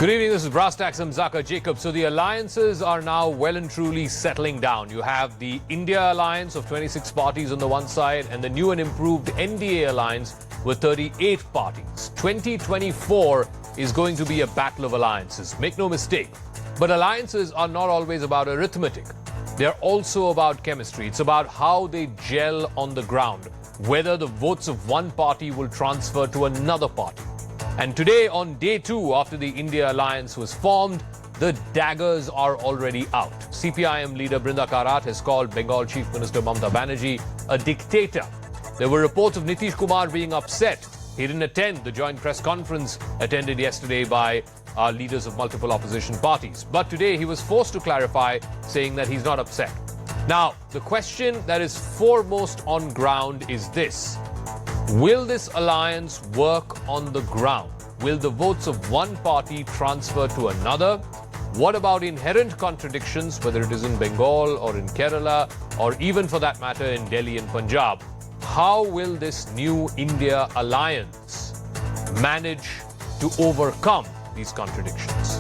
Good evening, this is Brass Tacks. I'm Zaka Jacob. So the alliances are now well and truly settling down. You have the India alliance of 26 parties on the one side and the new and improved NDA alliance with 38 parties. 2024 is going to be a battle of alliances. Make no mistake. But alliances are not always about arithmetic. They're also about chemistry. It's about how they gel on the ground, whether the votes of one party will transfer to another party. And today, on day 2 after the India alliance was formed, the daggers are already out. CPIM leader Brinda Karat has called Bengal Chief Minister Mamata Banerjee a dictator. There were reports of Nitish Kumar being upset. He didn't attend the joint press conference attended yesterday by leaders of multiple opposition parties. But today he was forced to clarify, saying that he's not upset. Now, the question that is foremost on ground is this. Will this alliance work on the ground? Will the votes of one party transfer to another? What about inherent contradictions, whether it is in Bengal or in Kerala, or even for that matter in Delhi and Punjab? How will this new India alliance manage to overcome these contradictions?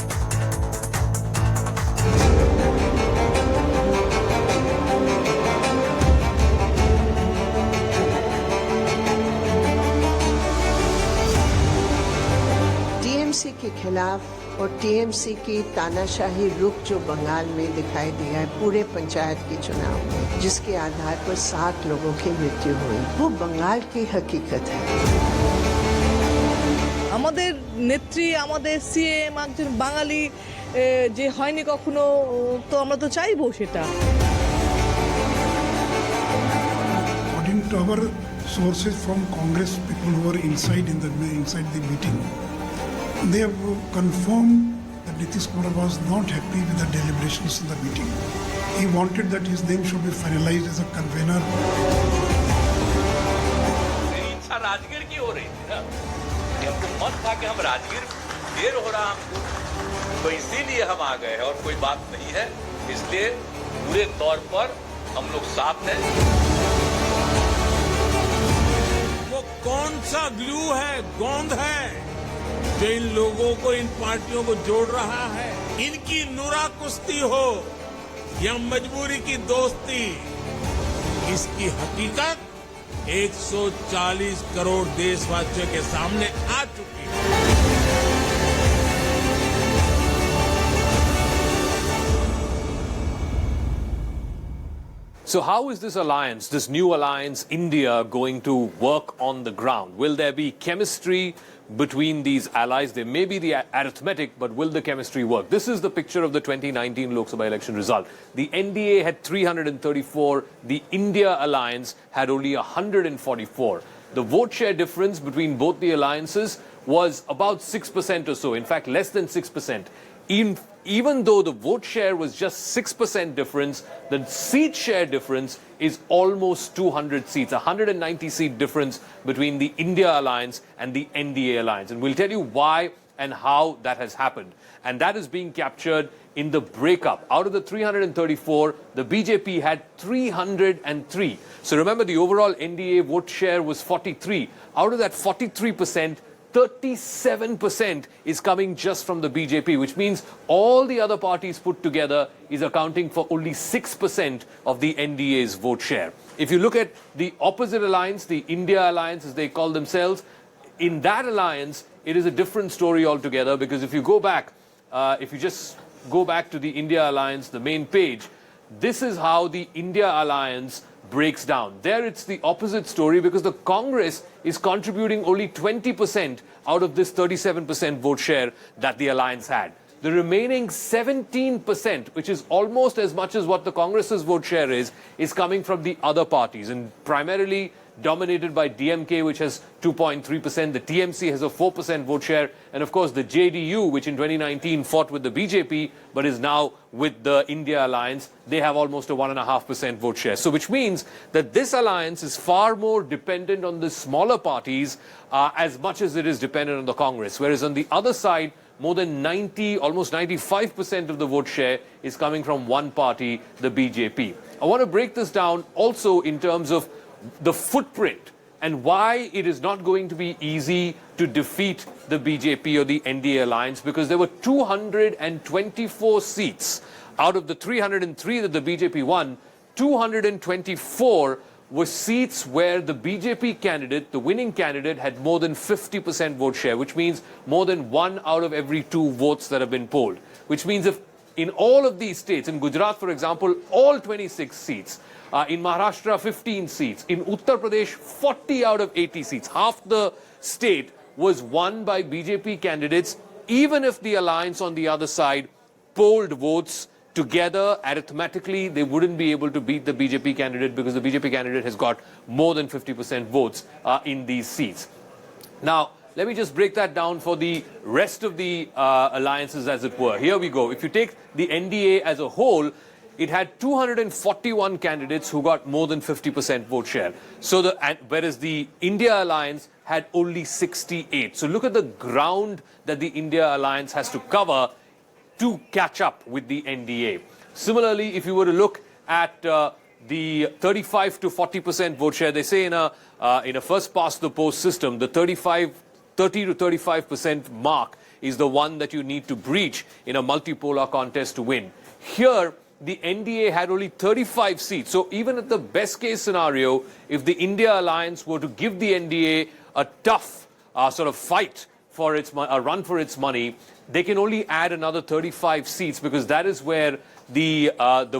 TMC के खिलाफ और TMC की तानाशाही रुख जो बंगाल में दिखाई दिया है पूरे पंचायत के चुनाव में, जिसके आधार पर 60 लोगों की मृत्यु हुई, वो बंगाल की हकीकत है। আমাদের নেত্রী আমাদের সিএম একজন বাঙালি যে হয়নি কখনো, তো আমরা তো চাইবো সেটা। According to our sources from Congress, people who were inside the meeting, they have confirmed that Nitish Kumar was not happy with the deliberations in the meeting. He wanted that his name should be finalized as a convener. Rajgir की हो रही थी ना, हमको मन था कि हम राजगीर देर हो रहा हमको, तो इसीलिए हम आ गए हैं और कोई बात नहीं है। इसलिए पूरे तौर पर हम लोग साथ हैं। वो कौन सा ग्लू है, गोंद है जो इन लोगों को, इन पार्टियों को जोड़ रहा है? इनकी नुरा कुश्ती हो या मजबूरी की दोस्ती, इसकी हकीकत 140 करोड़ देशवासियों के सामने आ चुकी है। So how is this alliance, this new alliance, India, going to work on the ground? Will there be chemistry between these allies? There may be the arithmetic, but will the chemistry work? This is the picture of the 2019 Lok Sabha election result. The NDA had 334. The India alliance had only 144. The vote share difference between both the alliances was about 6% or so. In fact, less than 6%. Even though the vote share was just 6% difference, the seat share difference is almost 200 seats, 190 seat difference between the India alliance and the NDA alliance. And we'll tell you why and how that has happened. And that is being captured in the breakup. Out of the 334, the BJP had 303. So remember, the overall NDA vote share was 43. Out of that 43%, 37% is coming just from the BJP, which means all the other parties put together is accounting for only 6% of the NDA's vote share. If you look at the opposite alliance, the India alliance as they call themselves, in that alliance, it is a different story altogether, because if you go back, if you just go back to the India alliance, the main page, this is how the India alliance breaks down. There it's the opposite story, because the Congress is contributing only 20% out of this 37% vote share that the alliance had. The remaining 17%, which is almost as much as what the Congress's vote share is coming from the other parties, and primarily dominated by DMK, which has 2.3%. The TMC has a 4% vote share. And of course, the JDU, which in 2019 fought with the BJP, but is now with the India alliance, they have almost a 1.5% vote share. So which means that this alliance is far more dependent on the smaller parties as much as it is dependent on the Congress. Whereas on the other side, more than 90, almost 95% of the vote share is coming from one party, the BJP. I want to break this down also in terms of the footprint and why it is not going to be easy to defeat the BJP or the NDA alliance, because there were 224 seats out of the 303 that the BJP won. 224 were seats where the BJP candidate, the winning candidate, had more than 50% vote share, which means more than 1 out of every 2 votes that have been polled. Which means if in all of these states, in Gujarat, for example, all 26 seats, in Maharashtra, 15 seats, in Uttar Pradesh, 40 out of 80 seats, half the state was won by BJP candidates, even if the alliance on the other side polled votes together. Arithmetically, they wouldn't be able to beat the BJP candidate because the BJP candidate has got more than 50% votes in these seats. Now, let me just break that down for the rest of the alliances, as it were. Here we go. If you take the NDA as a whole, it had 241 candidates who got more than 50% vote share. So whereas the India Alliance had only 68. So look at the ground that the India Alliance has to cover to catch up with the NDA. Similarly, if you were to look at the 35 to 40% vote share, they say in a first past the post system, the 30 to 35% mark is the one that you need to breach in a multipolar contest to win. Here, the NDA had only 35 seats. So even at the best case scenario, if the India Alliance were to give the NDA a tough sort of fight for a run for its money, they can only add another 35 seats, because that is where the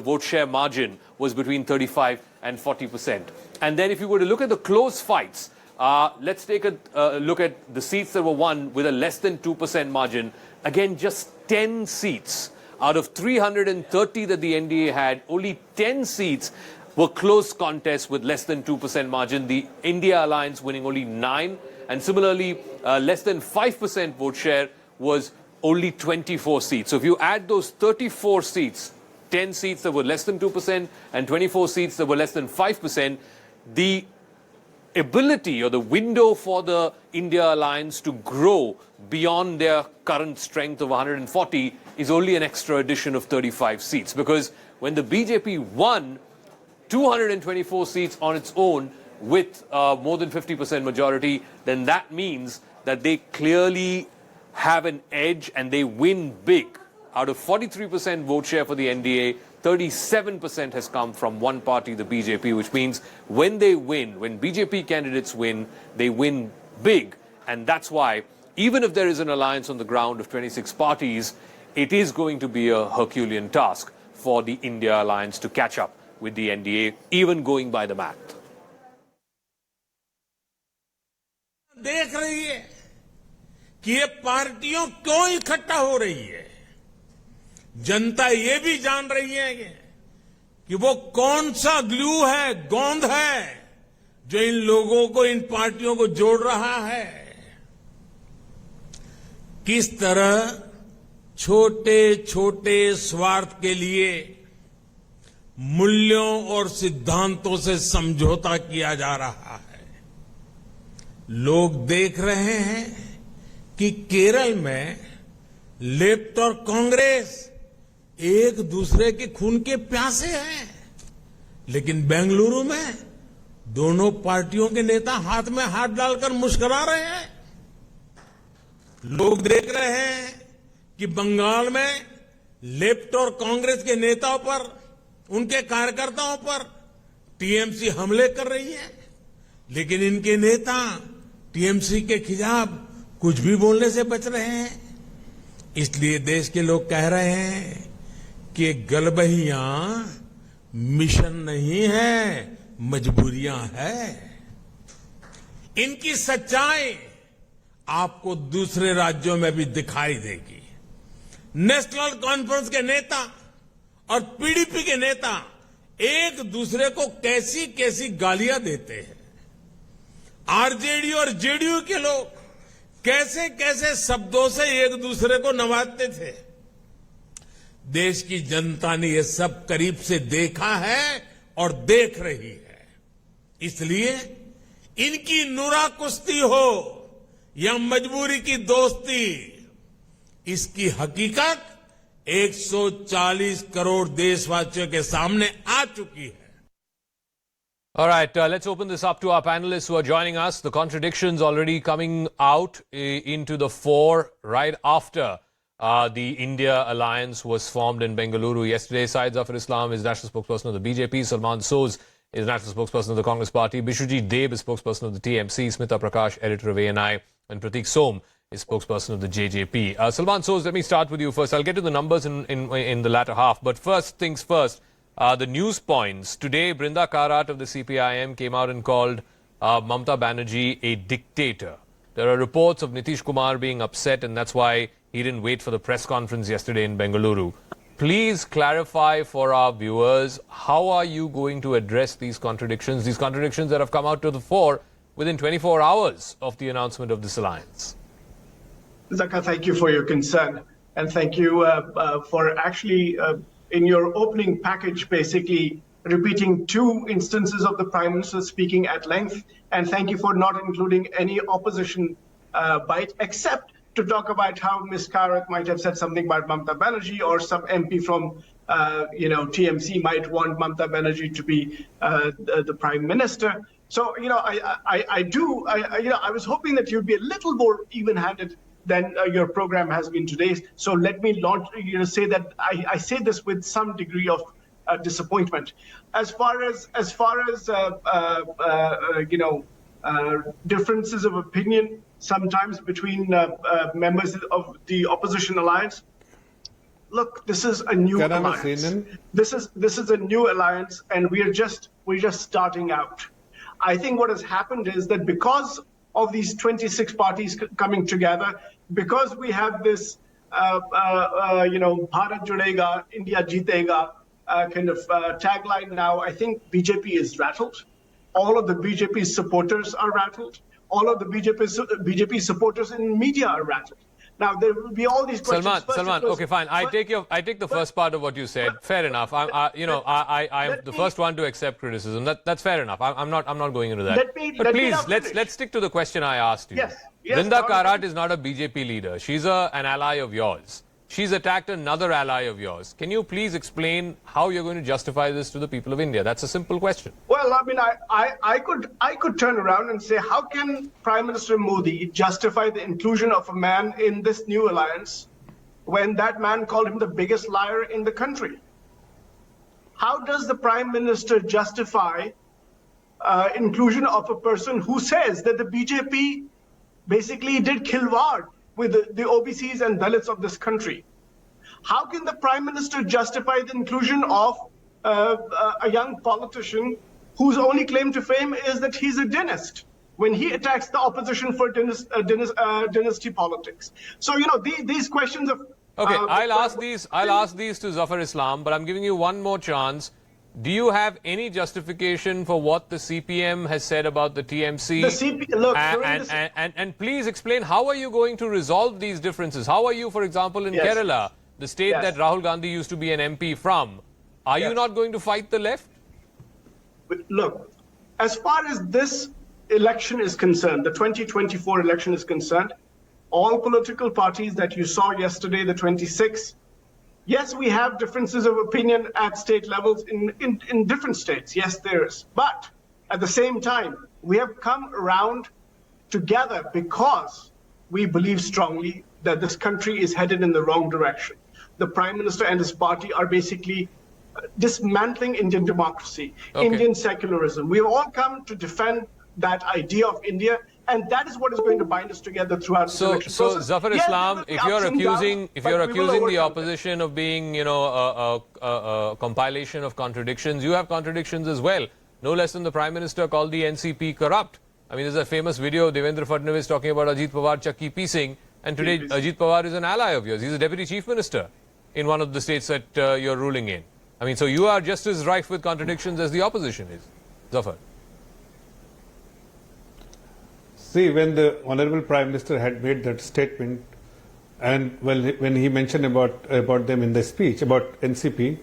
vote share margin was between 35 and 40%. And then if you were to look at the close fights, let's take a look at the seats that were won with a less than 2% margin. Again, just 10 seats. Out of 330 that the NDA had, only 10 seats were close contests with less than 2% margin. The India Alliance winning only 9. And similarly, less than 5% vote share was only 24 seats. So if you add those 34 seats, 10 seats that were less than 2% and 24 seats that were less than 5%, the ability or the window for the India Alliance to grow beyond their current strength of 140 is only an extra addition of 35 seats. Because when the BJP won 224 seats on its own with more than 50% majority, then that means that they clearly have an edge and they win big. Out of 43% vote share for the NDA, 37% has come from one party, the BJP, which means when they win, when BJP candidates win, they win big. And that's why, even if there is an alliance on the ground of 26 parties, it is going to be a Herculean task for the India Alliance to catch up with the NDA, even going by the math. देख रही है कि ये पार्टियों क्यों इकट्ठा हो रही है। जनता ये भी जान रही है कि वो कौन सा ग्लू है, गोंद है, जो इन लोगों को, इन पार्टियों को जोड़ रहा है। किस तरह छोटे छोटे स्वार्थ के लिए मूल्यों और सिद्धांतों से समझौता किया जा रहा है। लोग देख रहे हैं कि केरल में लेफ्ट और कांग्रेस एक दूसरे के खून के प्यासे हैं, लेकिन बेंगलुरु में दोनों पार्टियों के नेता हाथ में हाथ डालकर मुस्कुरा रहे हैं। लोग देख रहे हैं कि बंगाल में लेफ्ट और कांग्रेस के नेताओं पर, उनके कार्यकर्ताओं पर टीएमसी हमले कर रही है, लेकिन इनके नेता टीएमसी के खिलाफ कुछ भी बोलने से बच रहे हैं। इसलिए देश के लोग कह रहे हैं कि गलबहियां मिशन नहीं है, मजबूरियां है। इनकी सच्चाई आपको दूसरे राज्यों में भी दिखाई देगी। नेशनल कॉन्फ्रेंस के नेता और पीडीपी के नेता एक दूसरे को कैसी कैसी गालियां देते हैं। आरजेडी और जेडीयू के लोग कैसे कैसे शब्दों से एक दूसरे को नवाजते थे। देश की जनता ने यह सब करीब से देखा है और देख रही है। इसलिए इनकी नुरा कुश्ती हो या मजबूरी की दोस्ती, इसकी हकीकत 140 करोड़ देशवासियों के सामने आ चुकी है। All right, let's open this up to our panelists who are joining us. The contradictions already coming out into the fore right after the India alliance was formed in Bengaluru yesterday. Syed Zafar Islam is national spokesperson of the BJP. Salman Soz is national spokesperson of the Congress Party. Bishwajit Deb is spokesperson of the TMC. Smita Prakash, editor of ANI. And Pratik Som is spokesperson of the JJP. Salman Soz, let me start with you first. I'll get to the numbers in the latter half. But first things first. The news points. Today, Brinda Karat of the CPIM came out and called Mamata Banerjee a dictator. There are reports of Nitish Kumar being upset, and that's why he didn't wait for the press conference yesterday in Bengaluru. Please clarify for our viewers, how are you going to address these contradictions that have come out to the fore within 24 hours of the announcement of this alliance? Zaka, thank you for your concern. And thank you for actually... in your opening package, basically repeating two instances of the Prime Minister speaking at length. And thank you for not including any opposition bite, except to talk about how Ms. Karat might have said something about Mamata Banerjee, or some MP from, TMC might want Mamata Banerjee to be the Prime Minister. So, I was hoping that you'd be a little more even-handed than your program has been today. So let me say that I say this with some degree of disappointment. As far as differences of opinion sometimes between members of the opposition alliance. Look, this is a new alliance. This is a new alliance, and we're just starting out. I think what has happened is that because of these 26 parties coming together, because we have this, Bharat Judega, India Jeetega kind of tagline now, I think BJP is rattled. All of the BJP supporters are rattled. All of the BJP supporters in media are rattled. Now, there will be all these questions. Salman, okay, fine. I take the first part of what you said. Fair enough. I'm the first one to accept criticism. That's fair enough. I'm not going into that. But please, let's stick to the question I asked you. Yes. Brinda Karat is not a BJP leader. She's an ally of yours. She's attacked another ally of yours. Can you please explain how you're going to justify this to the people of India? That's a simple question. Well, I mean, I could turn around and say, how can Prime Minister Modi justify the inclusion of a man in this new alliance when that man called him the biggest liar in the country? How does the Prime Minister justify inclusion of a person who says that the BJP basically did khilwad with the OBCs and Dalits of this country? How can the Prime Minister justify the inclusion of a young politician whose only claim to fame is that he's a dynast, when he attacks the opposition for dynasty politics? So, these questions of... Okay, I'll ask these to Zafar Islam, but I'm giving you one more chance. Do you have any justification for what the CPM has said about the TMC? And please explain, how are you going to resolve these differences? How are you, for example, in Kerala, the state that Rahul Gandhi used to be an MP from? Are you not going to fight the left? Look, as far as this election is concerned, the 2024 election is concerned, all political parties that you saw yesterday, the 26, yes, we have differences of opinion at state levels in different states. Yes, there is. But at the same time, we have come around together because we believe strongly that this country is headed in the wrong direction. The Prime Minister and his party are basically dismantling Indian democracy, Indian secularism. We've all come to defend that idea of India, and that is what is going to bind us together throughout the election process. So, Zafar Islam, if you're accusing the opposition of being, a compilation of contradictions, you have contradictions as well. No less than the Prime Minister called the NCP corrupt. I mean, there's a famous video of Devendra Fadnavis talking about Ajit Pawar chakki piecing, and today Ajit Pawar is an ally of yours. He's a Deputy Chief Minister in one of the states that you're ruling in. I mean, so you are just as rife with contradictions as the opposition is. Zafar. See, when the Honorable Prime Minister had made that statement, and when he mentioned about them in the speech, about NCP,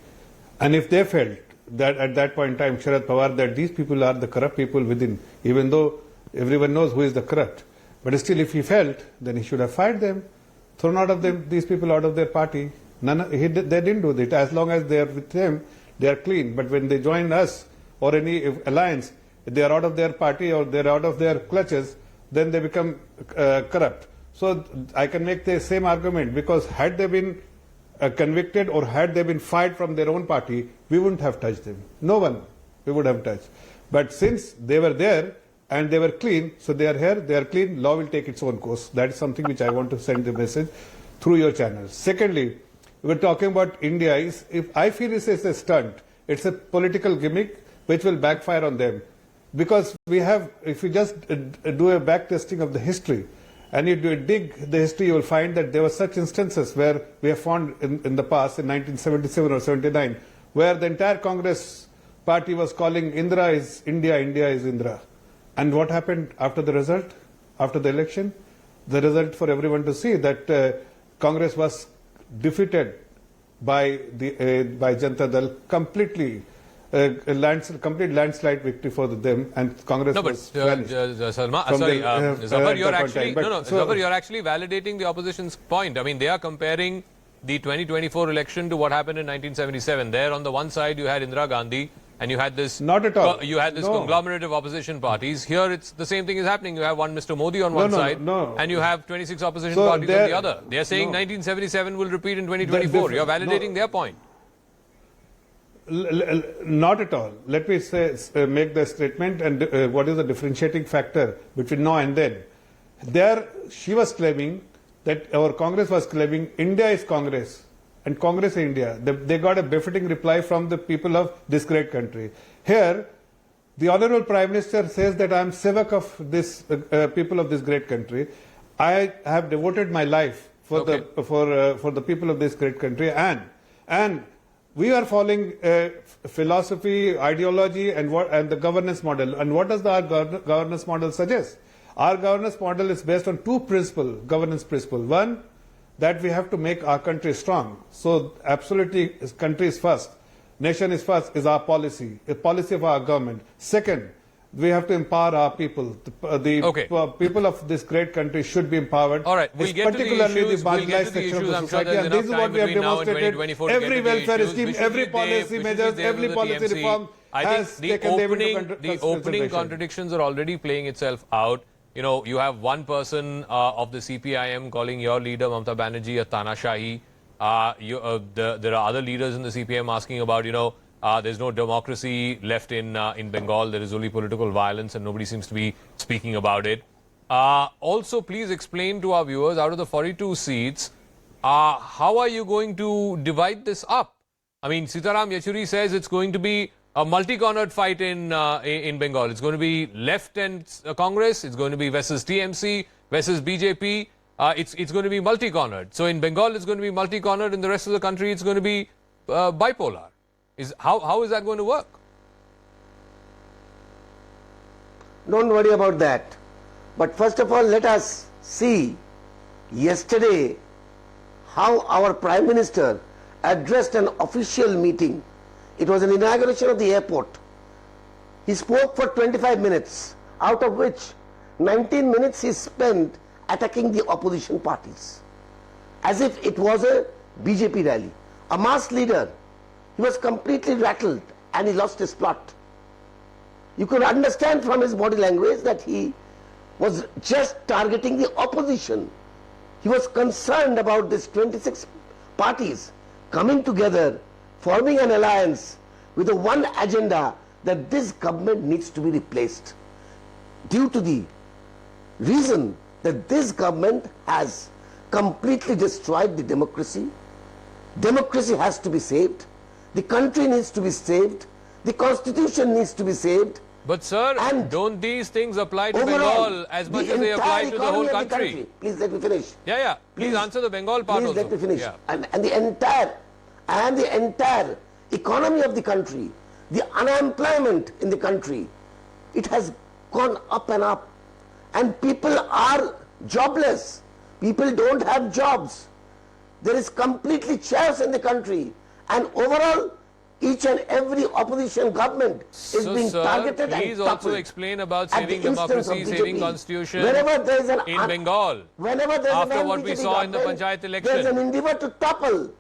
and if they felt that at that point in time, Sharad Pawar, that these people are the corrupt people within, even though everyone knows who is the corrupt, but still if he felt, then he should have fired them, thrown out of them, these people out of their party. They didn't do that. As long as they are with them, they are clean. But when they join us or any alliance, if they are out of their party or they are out of their clutches, then they become corrupt. So I can make the same argument, because had they been convicted or had they been fired from their own party, we wouldn't have touched them. No one we would have touched. But since they were there and they were clean, so they are here, they are clean, law will take its own course. That is something which I want to send the message through your channel. Secondly, we are talking about India. If I feel this is a stunt, it's a political gimmick which will backfire on them. Because we have, if you just do a back testing of the history, and you dig the history, you will find that there were such instances where we have found in the past, in 1977 or 79, where the entire Congress party was calling Indra is India, India is Indra. And what happened after the result, after the election? The result for everyone to see that Congress was defeated by Janata Dal completely. Complete landslide victory for them, and Congress was vanished. Zafar, you're actually validating the opposition's point. I mean, they are comparing the 2024 election to what happened in 1977. There, on the one side, you had Indira Gandhi, and you had this. Not at all. You had this conglomerate of opposition parties. Here, it's the same thing is happening. You have one Mr. Modi on one side, and you have 26 opposition parties on the other. They are saying 1977 will repeat in 2024. You're validating their point. Not at all. Let me make the statement, and what is the differentiating factor between now and then. There, she was claiming that our Congress was claiming India is Congress and Congress is India. They got a befitting reply from the people of this great country. Here, the Honorable Prime Minister says that I am sevak of this people of this great country. I have devoted my life for the people of this great country, and we are following philosophy, ideology, and the governance model. And what does our governance model suggest? Our governance model is based on two governance principles. One, that we have to make our country strong. So absolutely, country is first, nation is first, is our policy, a policy of our government. Second, we have to empower our people. The people of this great country should be empowered. All right, we'll get particularly the marginalized section of the society. And this is what we have demonstrated. Every welfare scheme, every policy measures, every policy reform has taken them into consideration. The opening contradictions are already playing itself out. You know, you have one person of the CPIM calling your leader, Mamata Banerjee, a Tanashahi. There are other leaders in the CPIM asking about, there's no democracy left in Bengal. There is only political violence, and nobody seems to be speaking about it. Also, please explain to our viewers, out of the 42 seats, how are you going to divide this up? I mean, Sitaram Yechuri says it's going to be a multi-cornered fight in Bengal. It's going to be left and Congress. It's going to be versus TMC, versus BJP. It's going to be multi-cornered. So in Bengal, it's going to be multi-cornered. In the rest of the country, it's going to be bipolar. How is that going to work? Don't worry about that. But first of all, let us see yesterday how our Prime Minister addressed an official meeting. It was an inauguration of the airport. He spoke for 25 minutes, out of which 19 minutes he spent attacking the opposition parties, as if it was a BJP rally. A mass leader. He was completely rattled and he lost his plot. You could understand from his body language that he was just targeting the opposition. He was concerned about these 26 parties coming together, forming an alliance with the one agenda that this government needs to be replaced, due to the reason that this government has completely destroyed the democracy. Democracy has to be saved. The country needs to be saved. The constitution needs to be saved. But sir, don't these things apply to Bengal as much as they apply to the whole country? Please let me finish. Yeah. Please answer the Bengal part also. Please let me finish. Yeah. And the entire economy of the country, the unemployment in the country, it has gone up and up. And people are jobless. People don't have jobs. There is completely chaos in the country. And overall, each and every opposition government is being targeted and please also explain about saving democracy, saving constitution whenever there is in Bengal. Whenever there is after what we saw in the Panchayat election. There is an endeavor to topple.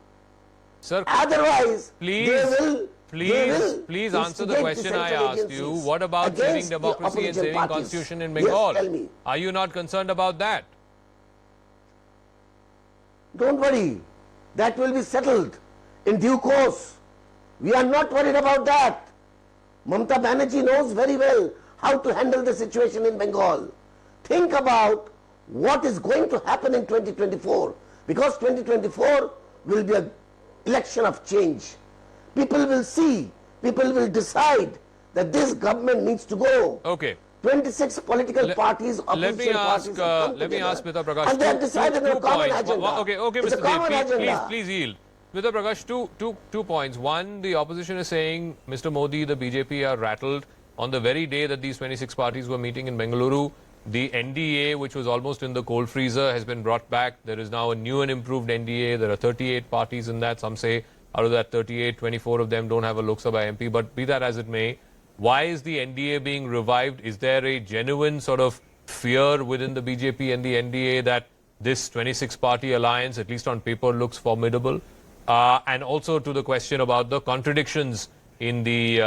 Sir, otherwise, please, they will Please answer the question I asked you. What about saving democracy and saving constitution in Bengal? Yes, tell me. Are you not concerned about that? Don't worry. That will be settled in due course. We are not worried about that. Mamata Banerjee knows very well how to handle the situation in Bengal. Think about what is going to happen in 2024, because 2024 will be an election of change. People will see, people will decide that this government needs to go. Okay. 26 political parties, opposition parties Let me ask Mr. Prakash. and they have decided on a common agenda. Okay, it's Mr. a common Dev, agenda. please yield. Mr. Prakash, two points. One, the opposition is saying Mr. Modi, the BJP are rattled. On the very day that these 26 parties were meeting in Bengaluru, the NDA, which was almost in the cold freezer, has been brought back. There is now a new and improved NDA. There are 38 parties in that. Some say out of that 38, 24 of them don't have a Lok Sabha MP. But be that as it may, why is the NDA being revived? Is there a genuine sort of fear within the BJP and the NDA that this 26-party alliance, at least on paper, looks formidable? And also to the question about the contradictions in the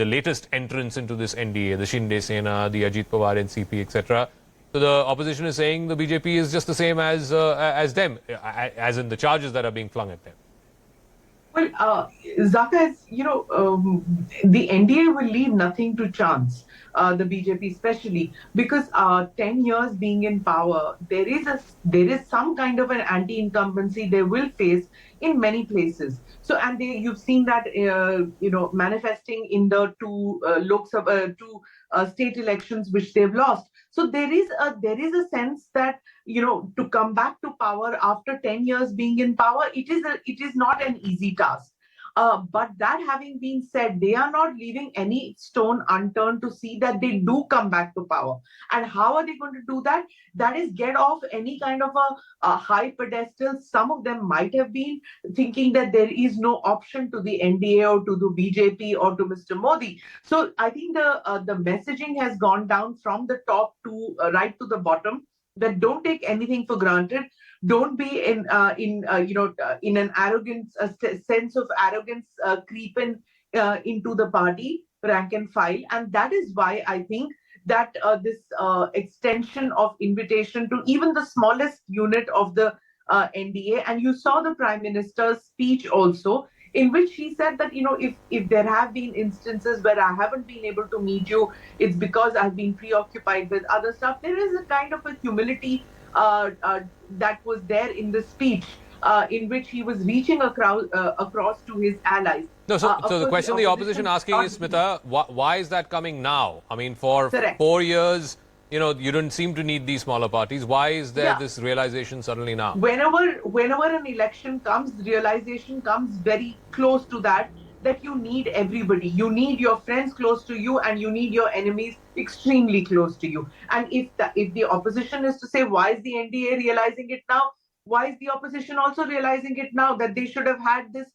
latest entrance into this NDA, the Shinde Sena, the Ajit Pawar NCP, etc. So the opposition is saying the BJP is just the same as them, as in the charges that are being flung at them. Well, Zaka, the NDA will leave nothing to chance, the BJP especially, because 10 years being in power, there is some kind of an anti-incumbency they will face in many places. So, and you've seen that, manifesting in the two state elections which they've lost. So there is a sense that, to come back to power after 10 years being in power, it is not an easy task. But that having been said, they are not leaving any stone unturned to see that they do come back to power. And how are they going to do that? That is get off any kind of a high pedestal. Some of them might have been thinking that there is no option to the NDA or to the BJP or to Mr. Modi. So I think the messaging has gone down from the top to right to the bottom, that don't take anything for granted. Don't be in an arrogance, sense of arrogance creep into the party rank and file. And that is why I think that this extension of invitation to even the smallest unit of the NDA, and you saw the Prime Minister's speech also, in which he said that, if there have been instances where I haven't been able to meet you, it's because I've been preoccupied with other stuff. There is a kind of a humility that was there in the speech, in which he was reaching across to his allies. No, so the question the opposition asking is, Smita, why is that coming now? I mean, for Correct. 4 years, you didn't seem to need these smaller parties. Why is there this realization suddenly now? Whenever an election comes, the realization comes very close to that you need everybody. You need your friends close to you, and you need your enemies extremely close to you. And if the opposition is to say, why is the NDA realizing it now? Why is the opposition also realizing it now, that they should have had this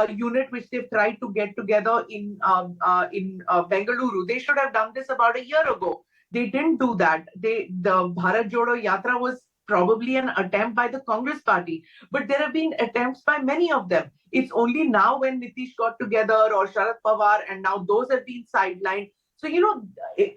unit which they've tried to get together in Bengaluru? They should have done this about a year ago. They didn't do that. The Bharat Jodo Yatra was probably an attempt by the Congress party, but there have been attempts by many of them. It's only now when Nitish got together, or Sharad Pawar, and now those have been sidelined. So,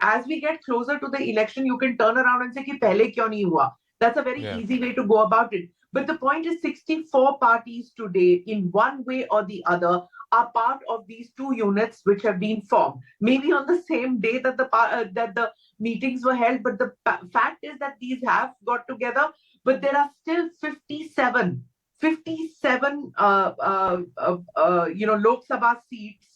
as we get closer to the election, you can turn around and say, ki pehle kyon nahi hua? That's a very easy way to go about it. But the point is, 64 parties today, in one way or the other, are part of these two units which have been formed. Maybe on the same day that the meetings were held, but the fact is that these have got together. But there are still 57 Lok Sabha seats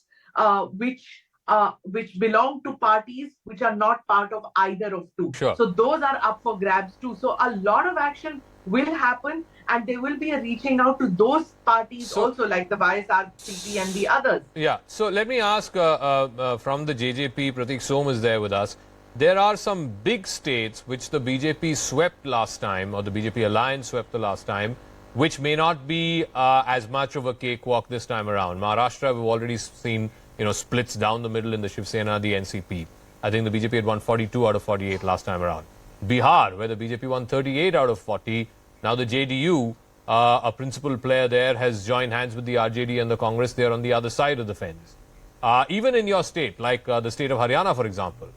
which belong to parties which are not part of either of two. Sure. So those are up for grabs too. So a lot of action will happen, and there will be a reaching out to those parties also, like the YSRCP and the others. Yeah. So let me ask from the JJP, Pratik Som is there with us. There are some big states which the BJP swept last time, or the BJP alliance swept the last time, which may not be as much of a cakewalk this time around. Maharashtra, we've already seen, splits down the middle in the Shiv Sena, the NCP. I think the BJP had won 42 out of 48 last time around. Bihar, where the BJP won 38 out of 40. Now the JDU a principal player there, has joined hands with the RJD and the Congress. They are on the other side of the fence. Even in your state, like the state of Haryana, for example,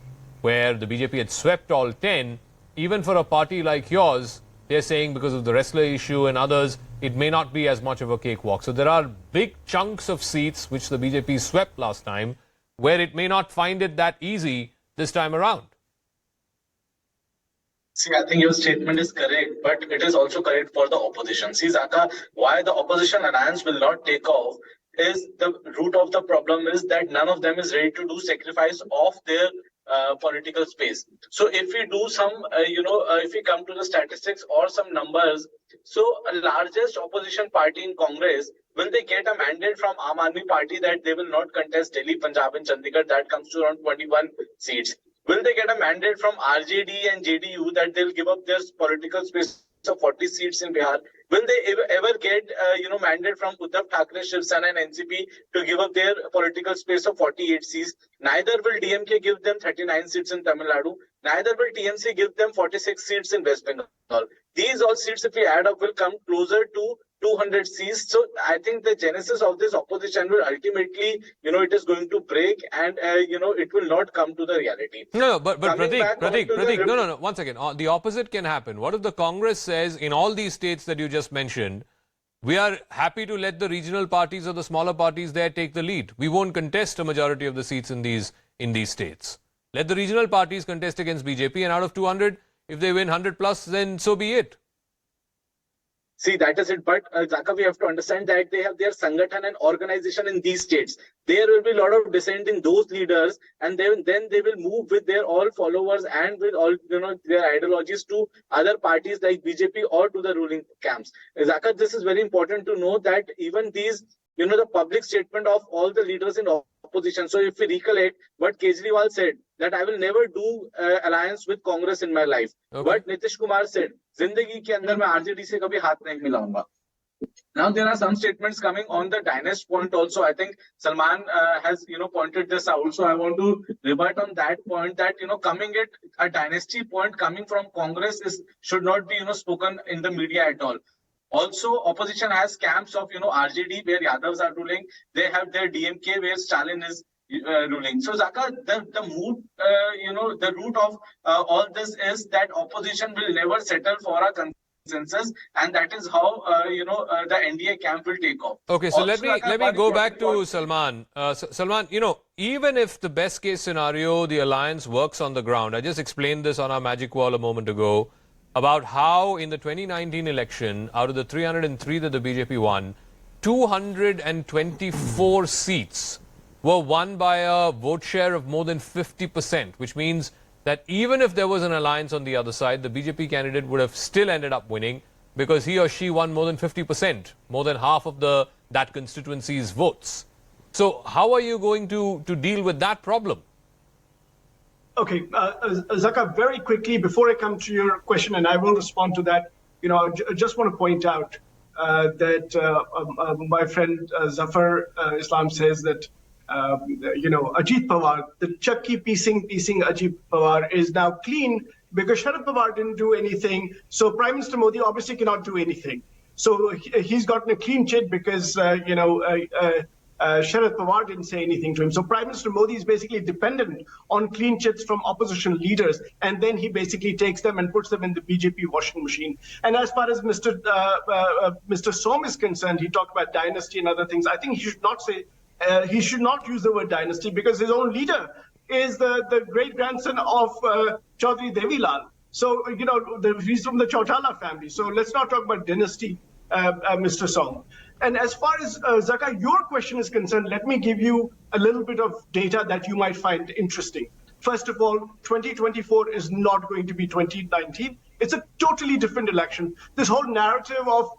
where the BJP had swept all 10, even for a party like yours, they're saying because of the wrestler issue and others, it may not be as much of a cakewalk. So there are big chunks of seats which the BJP swept last time, where it may not find it that easy this time around. See, I think your statement is correct, but it is also correct for the opposition. See, Zaka, why the opposition alliance will not take off is the root of the problem is that none of them is ready to do sacrifice of their political space. So if we do some, if we come to the statistics or some numbers, so a largest opposition party in Congress, will they get a mandate from Aam Aadmi Party that they will not contest Delhi, Punjab and Chandigarh? That comes to around 21 seats. Will they get a mandate from RJD and JDU that they'll give up their political space of 40 seats in Bihar? Will they ever get, mandate from Uddhav Thackeray, Shiv Sena and NCP to give up their political space of 48 seats? Neither will DMK give them 39 seats in Tamil Nadu. Neither will TMC give them 46 seats in West Bengal. These all seats, if we add up, will come closer to 200 seats. So I think the genesis of this opposition will ultimately, it is going to break and, it will not come to the reality. No, but Pratik, no. One second. The opposite can happen. What if the Congress says in all these states that you just mentioned, we are happy to let the regional parties or the smaller parties there take the lead. We won't contest a majority of the seats in these states. Let the regional parties contest against BJP, and out of 200, if they win 100 plus, then so be it. See, that is it. But Zaka, we have to understand that they have their Sangathan and organization in these states. There will be a lot of dissent in those leaders, and then they will move with their all followers and with all their ideologies to other parties like BJP or to the ruling camps. Zaka, this is very important to know that even these, the public statement of all the leaders in opposition. So if we recollect what Kejriwal said, that I will never do alliance with Congress in my life. Okay. But Nitish Kumar said, Zindagi ke andar main RJD se kabhi haath nahi milaunga. Now there are some statements coming on the dynasty point also. I think Salman has pointed this out. So I want to rebut on that point that coming at a dynasty point coming from Congress should not be spoken in the media at all. Also, opposition has camps of RJD where Yadavs are ruling. They have their DMK where Stalin is ruling. So Zaka, the mood, the root of all this is that opposition will never settle for a consensus, and that is how the NDA camp will take off. Okay, so let me go back to Salman. Salman, even if the best case scenario, the alliance works on the ground. I just explained this on our Magic Wall a moment ago about how in the 2019 election, out of the 303 that the BJP won, 224 seats were won by a vote share of more than 50%, which means that even if there was an alliance on the other side, the BJP candidate would have still ended up winning because he or she won more than 50%, more than half of that constituency's votes. So how are you going to deal with that problem? Okay, Zaka, very quickly, before I come to your question, and I will respond to that, I just want to point out that my friend Zafar Islam says that, Ajit Pawar, the Chakki piecing Ajit Pawar is now clean because Sharad Pawar didn't do anything. So Prime Minister Modi obviously cannot do anything. So he's gotten a clean chit because, Sharad Pawar didn't say anything to him. So Prime Minister Modi is basically dependent on clean chits from opposition leaders, and then he basically takes them and puts them in the BJP washing machine. And as far as Mr. Som is concerned, he talked about dynasty and other things. I think he should not say, he should not use the word dynasty because his own leader is the great-grandson of Chaudhry Devilal. So, he's from the Chautala family. So let's not talk about dynasty, Mr. Som. And as far as, Zaka, your question is concerned, let me give you a little bit of data that you might find interesting. First of all, 2024 is not going to be 2019. It's a totally different election. This whole narrative of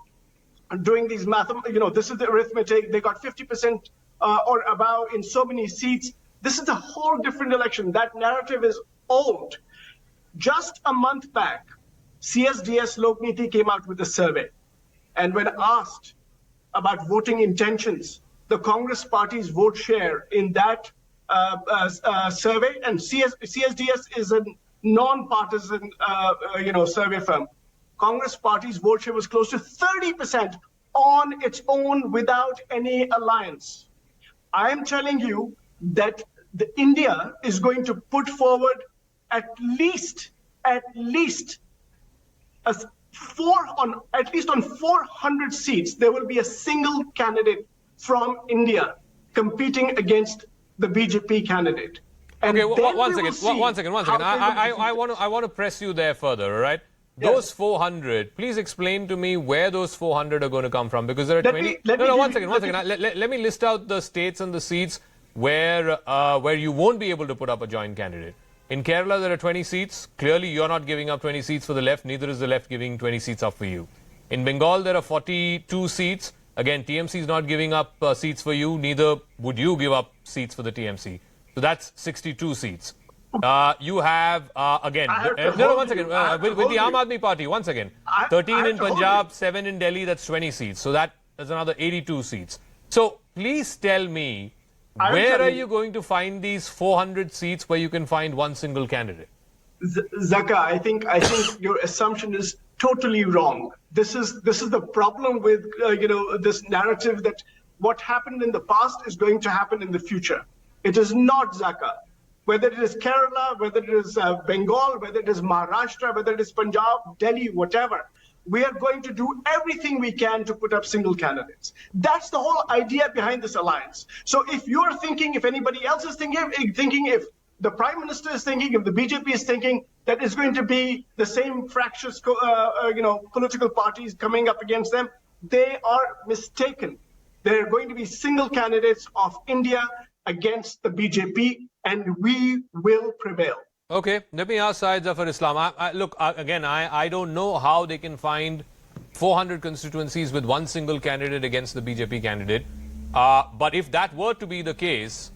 doing these this is the arithmetic, they got 50% or above in so many seats. This is a whole different election. That narrative is old. Just a month back, CSDS Lokniti came out with a survey. And when asked about voting intentions, the Congress party's vote share in that survey, and CSDS is a non-partisan, survey firm. Congress party's vote share was close to 30% on its own without any alliance. I am telling you that India is going to put forward at least on 400 seats, there will be a single candidate from India competing against the BJP candidate. And okay, then one we will second. see One second. how I want to press you there further, all right? Yes. Those 400, please explain to me where those 400 are going to come from, because there are Let 20... me- let me no, give one you- second, one second. Let me list out the states and the seats where you won't be able to put up a joint candidate. In Kerala, there are 20 seats. Clearly, you're not giving up 20 seats for the left. Neither is the left giving 20 seats up for you. In Bengal, there are 42 seats. Again, TMC is not giving up seats for you. Neither would you give up seats for the TMC. So that's 62 seats. You have, again, one second. With the Aam Aadmi Party, one second. 13 in Punjab, 7 in Delhi, that's 20 seats. So that's another 82 seats. So please tell me, where are you going to find these 400 seats where you can find one single candidate? Zaka, I think your assumption is totally wrong. This is the problem with this narrative that what happened in the past is going to happen in the future. It is not, Zaka. Whether it is Kerala, whether it is Bengal, whether it is Maharashtra, whether it is Punjab, Delhi, whatever, we are going to do everything we can to put up single candidates. That's the whole idea behind this alliance. So if you're thinking, if anybody else is thinking, if the Prime Minister is thinking, if the BJP is thinking that it's going to be the same fractious, political parties coming up against them, they are mistaken. There are going to be single candidates of India against the BJP, and we will prevail. Okay, let me ask Syed Zafar Islam. Look, again, I don't know how they can find 400 constituencies with one single candidate against the BJP candidate. But if that were to be the case,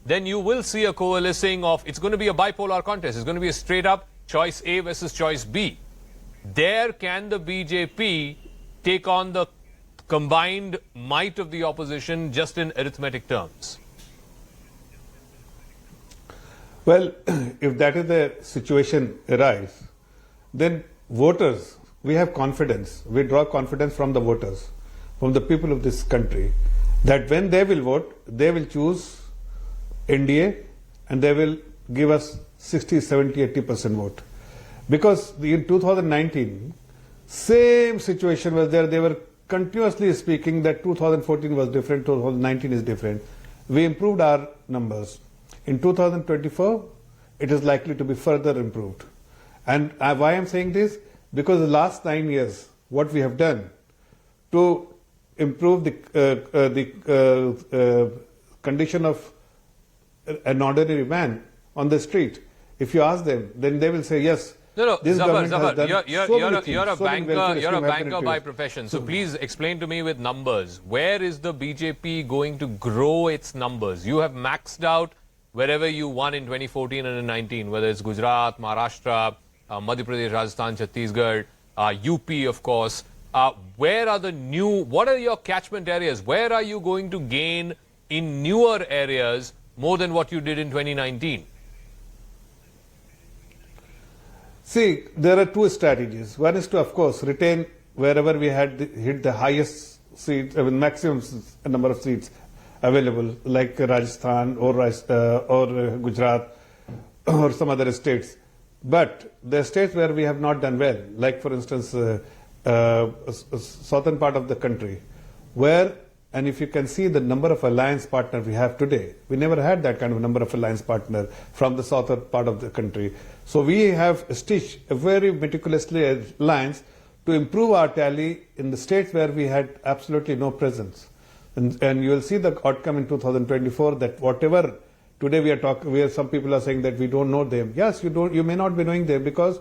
then you will see a coalescing of, it's going to be a bipolar contest. It's going to be a straight up choice A versus choice B. There can the BJP take on the combined might of the opposition just in arithmetic terms? Well, if that is the situation arise, then voters, we have confidence. We draw confidence from the voters, from the people of this country, that when they will vote, they will choose NDA and they will give us 60, 70, 80% vote. Because in 2019, same situation was there. They were continuously speaking that 2014 was different, 2019 is different. We improved our numbers. In 2024, it is likely to be further improved. And why I am saying this? Because the last 9 years, what we have done to improve the condition of an ordinary man on the street, if you ask them, then they will say, yes, No, this Zafar, government has done you're a banker by profession. profession. So please explain to me with numbers. Where is the BJP going to grow its numbers? You have maxed out wherever you won in 2014 and in 19, whether it's Gujarat, Maharashtra, Madhya Pradesh, Rajasthan, Chhattisgarh, UP, of course. Where are the what are your catchment areas? Where are you going to gain in newer areas more than what you did in 2019? See, there are two strategies. One is to, of course, retain wherever we had hit the highest seats, maximum number of seats available, like Rajasthan or Gujarat or some other states. But the states where we have not done well, like for instance, southern part of the country, where, and if you can see the number of alliance partners we have today, we never had that kind of number of alliance partners from the southern part of the country. So we have stitched a very meticulously alliance to improve our tally in the states where we had absolutely no presence. And you will see the outcome in 2024 that whatever today we are talking, where some people are saying that we don't know them. Yes, you may not be knowing them because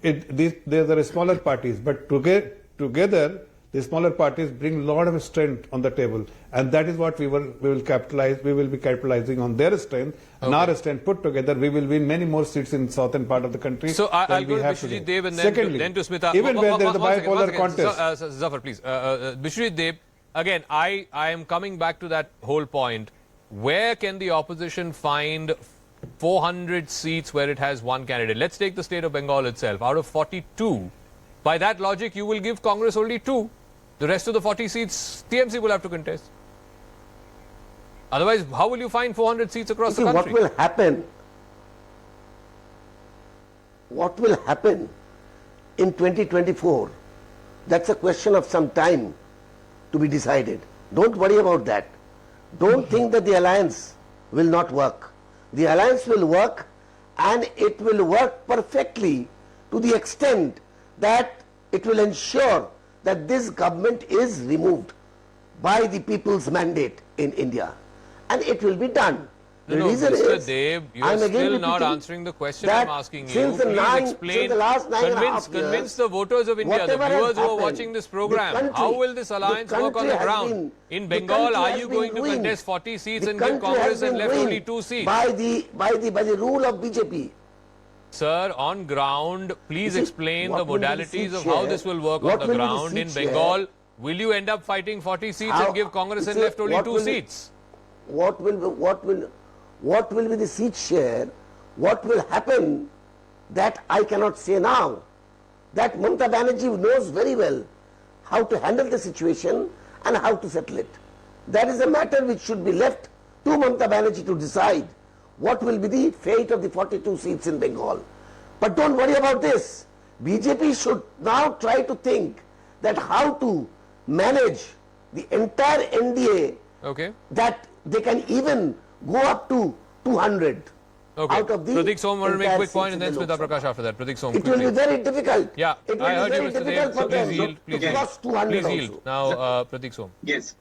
there are smaller parties, but together the smaller parties bring a lot of strength on the table, and that is what we will capitalize. We will be capitalizing on their strength, and our strength put together. We will win many more seats in southern part of the country. So I'll go to Bishwajit Dev and then to Smita. Even where there is a bipolar contest. Zafar, please. Bishwajit Dev, again, I am coming back to that whole point. Where can the opposition find 400 seats where it has one candidate? Let's take the state of Bengal itself. Out of 42, By that logic, you will give Congress only 2. The rest of the 40 seats, TMC will have to contest. Otherwise, how will you find 400 seats across the country? What will happen in 2024? That's a question of some time to be decided. Don't worry about that. Don't think that the alliance will not work. The alliance will work, and it will work perfectly to the extent that it will ensure that this government is removed by the people's mandate in India. And it will be done. The reason Mr. is, Deb, you are still not answering the question I'm asking you. Please explain, convince the voters of India, the viewers who are watching this program, how will this alliance work on the ground? In Bengal, are you going to contest 40 seats and give Congress and left only 2 seats? By the rule of BJP. Sir, on ground, please explain the modalities of how this will work on the ground. In Bengal, will you end up fighting 40 seats and give Congress and left only 2 seats? What will be the seat share? What will happen? That I cannot say now. That Mamata Banerjee knows very well how to handle the situation and how to settle it. That is a matter which should be left to Mamata Banerjee to decide what will be the fate of the 42 seats in Bengal. But don't worry about this. BJP should now try to think that how to manage the entire NDA, that they can even go up to 200 out of the Pratik Som, want to make a quick point, and then Smita Prakash after that. Pratik Som, it will be very difficult. Yeah, it will I be heard very you, Mr. difficult for them Please yield. cross 200 Please yield. also. Now, Pratik Som. Yes.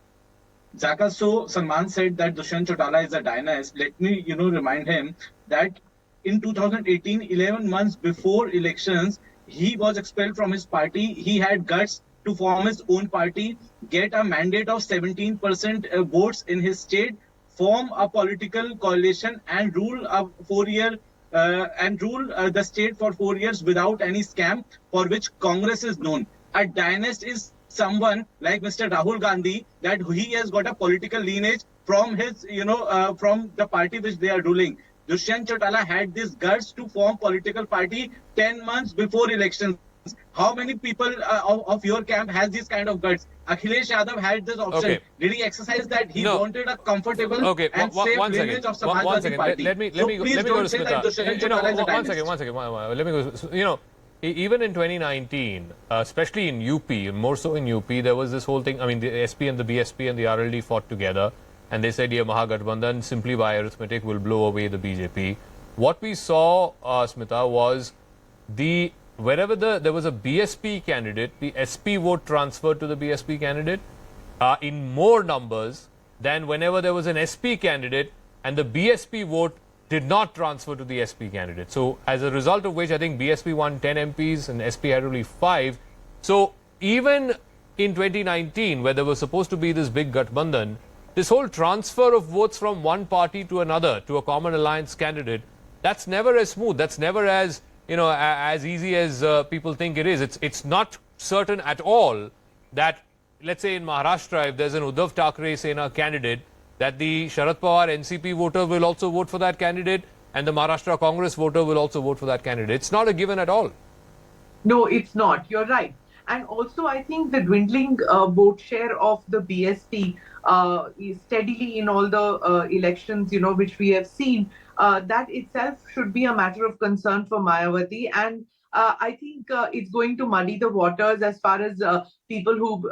Zaka, so Salman said that Dushyant Chautala is a dynast. Let me, remind him that in 2018, 11 months before elections, he was expelled from his party. He had guts to form his own party, get a mandate of 17% votes in his state, form a political coalition and rule a 4-year the state for 4 years without any scam for which Congress is known. A dynast is someone like Mr. Rahul Gandhi, that he has got a political lineage from his, from the party which they are ruling. Dushyant Chautala had this guts to form political party 10 months before elections. How many people of your camp has this kind of guts? Akhilesh Yadav had this option. Did he exercise that? He wanted a comfortable and safe lineage of Samajwadi Party. Let me go to Smita. Let me go. Even in 2019, especially in UP, more so in UP, there was this whole thing. I mean, the SP and the BSP and the RLD fought together, and they said, yeah, Mahagathbandhan simply by arithmetic will blow away the BJP. What we saw, Smita, was wherever there was a BSP candidate, the SP vote transferred to the BSP candidate in more numbers than whenever there was an SP candidate and the BSP vote did not transfer to the SP candidate. So as a result of which, I think BSP won 10 MPs and SP had only 5. So even in 2019, where there was supposed to be this big Gathbandhan, this whole transfer of votes from one party to another, to a common alliance candidate, that's never as smooth. That's never as, as easy as people think it is. It's not certain at all that, let's say in Maharashtra, if there's an Uddhav Thackeray Sena candidate, that the Sharad Pawar NCP voter will also vote for that candidate and the Maharashtra Congress voter will also vote for that candidate. It's not a given at all. No, it's not. You're right. And also, I think the dwindling vote share of the BSP is steadily in all the elections, which we have seen, that itself should be a matter of concern for Mayawati. And I think it's going to muddy the waters as far as people who,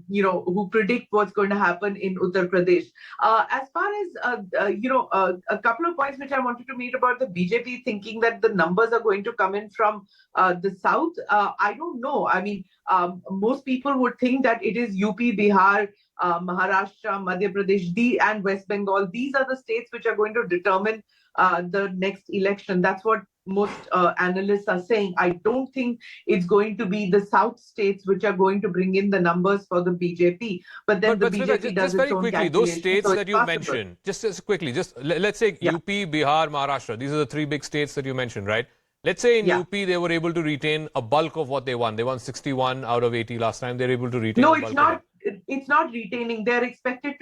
who predict what's going to happen in Uttar Pradesh. As far as, a couple of points which I wanted to make about the BJP thinking that the numbers are going to come in from the south. I don't know. I mean, most people would think that it is UP, Bihar, Maharashtra, Madhya Pradesh, and West Bengal. These are the states which are going to determine the next election. That's what most analysts are saying. I don't think it's going to be the south states which are going to bring in the numbers for the BJP. But then the BJP does just very its own quickly, those states so that you mentioned, just quickly, let's say UP, Bihar, Maharashtra. These are the 3 big states that you mentioned, right? Let's say in UP they were able to retain a bulk of what they won. They won 61 out of 80 last time. They're able to retain. No, a bulk it's not. It's not retaining. They're expected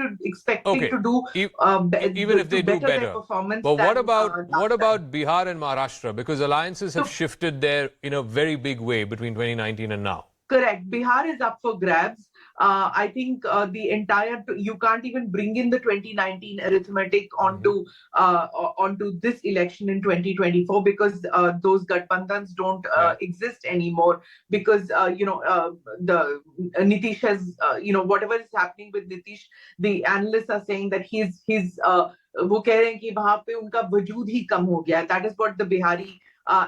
Okay. to do Even if they do better their better. performance. But what than, about last time. Bihar and Maharashtra? Because alliances have shifted there in a very big way between 2019 and now. Correct. Bihar is up for grabs. I think the entire you can't even bring in the 2019 arithmetic onto this election in 2024 because those Gathbandhans don't exist anymore because the Nitish has whatever is happening with Nitish, the analysts are saying that he's वो कह रहे हैं कि वहां पे उनका वजूद ही कम हो गया. That is what the Bihari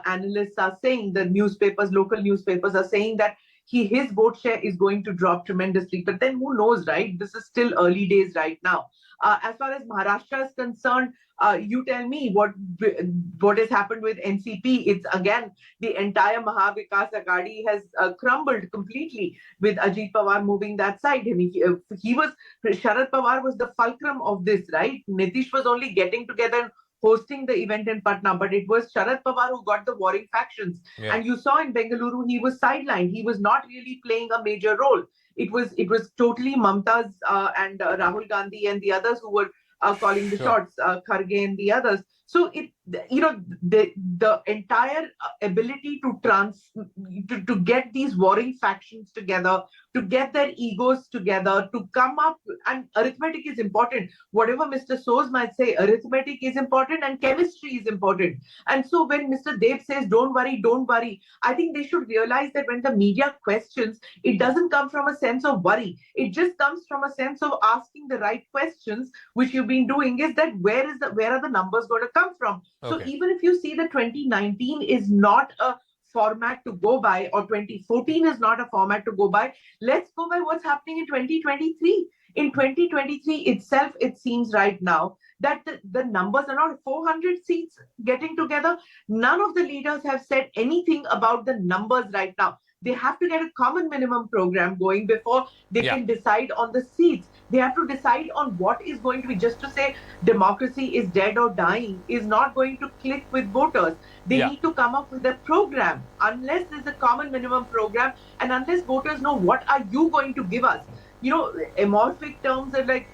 analysts are saying. The newspapers, local newspapers are saying that his vote share is going to drop tremendously. But then who knows, right? This is still early days right now. As far as Maharashtra is concerned, you tell me what has happened with NCP. It's again the entire Mahavikas Aghadi has crumbled completely with Ajit Pawar moving that side. I mean, Sharad Pawar was the fulcrum of this, right? Nitish was only getting together hosting the event in Patna, but it was Sharad Pawar who got the warring factions. Yeah. And you saw in Bengaluru, he was sidelined. He was not really playing a major role. It was totally Mamta's and Rahul Gandhi and the others who were calling the shots, Kharge and the others. So the entire ability to get these warring factions together, to get their egos together, to come up, and arithmetic is important. Whatever Mr. Soos might say, arithmetic is important and chemistry is important. And so when Mr. Dev says, don't worry, I think they should realize that when the media questions, it doesn't come from a sense of worry. It just comes from a sense of asking the right questions, which you've been doing, is that where are the numbers going to come from? Okay. So even if you see that 2019 is not a format to go by, or 2014 is not a format to go by, let's go by what's happening in 2023. In 2023 itself, it seems right now that the numbers are not 400 seats getting together. None of the leaders have said anything about the numbers right now. They have to get a common minimum program going before they can decide on the seats. They have to decide on what is going to be. Just to say democracy is dead or dying is not going to click with voters. They need to come up with a program. Unless there's a common minimum program and unless voters know what are you going to give us. Amorphic terms are like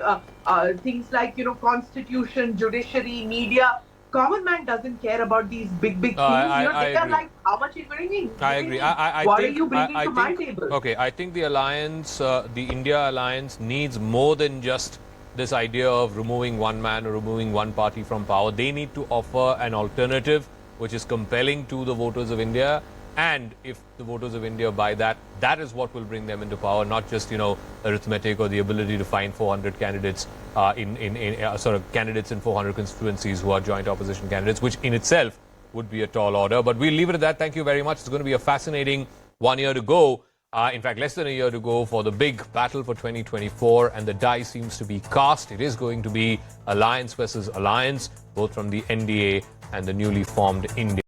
things like, constitution, judiciary, media. Common man doesn't care about these big things. They are like, how much are you bringing? I agree. What are you bringing to my table? Okay, I think the alliance, the India alliance, needs more than just this idea of removing one man or removing one party from power. They need to offer an alternative which is compelling to the voters of India. And if the voters of India buy that, that is what will bring them into power, not just, arithmetic or the ability to find 400 candidates candidates in 400 constituencies who are joint opposition candidates, which in itself would be a tall order. But we'll leave it at that. Thank you very much. It's going to be a fascinating 1 year to go. In fact, less than a year to go for the big battle for 2024. And the die seems to be cast. It is going to be alliance versus alliance, both from the NDA and the newly formed India.